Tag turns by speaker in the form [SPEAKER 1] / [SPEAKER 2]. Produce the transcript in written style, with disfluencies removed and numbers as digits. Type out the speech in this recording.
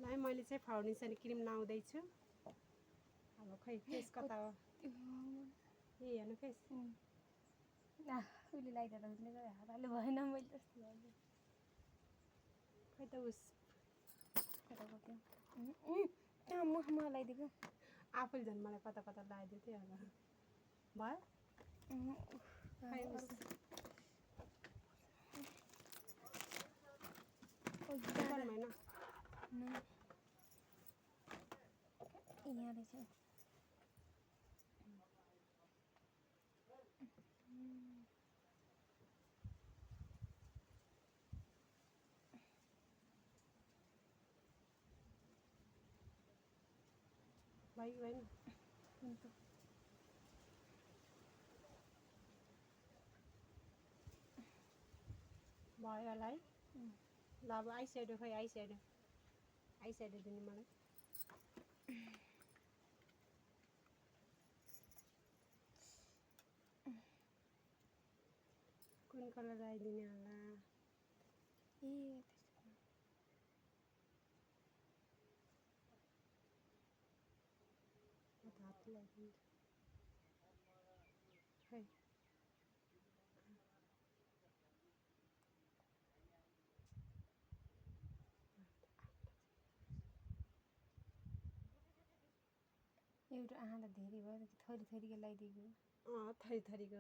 [SPEAKER 1] है मैले चाहिँ फाउन्डेसन क्रिम लाउँदैछु अब खै फेस कता हो ए हेर्नु फेस
[SPEAKER 2] उसले लगाइदिएर उसले चाहिँ हातले भएन मैले जस्तो लाग्यो
[SPEAKER 1] खै त उस
[SPEAKER 2] कता गयो मुखमा लगाइदिएको
[SPEAKER 1] आफूले झन् मलाई कता कता लगाइदियो थियो अब भयो खै उस दोकानमा होइन
[SPEAKER 2] यहाँ रहेछ
[SPEAKER 1] भयो होइन भयो होला है ल अब आई स्याडो खै आई स्याडो दिनु मलाई कुन कलर लगाइदिने होला
[SPEAKER 2] ए
[SPEAKER 1] म त हात लगाइदिन्छु खै
[SPEAKER 2] एउटा आँखा त धेरै भयो थरी थरीको लगाइदिएको
[SPEAKER 1] थरी थरीको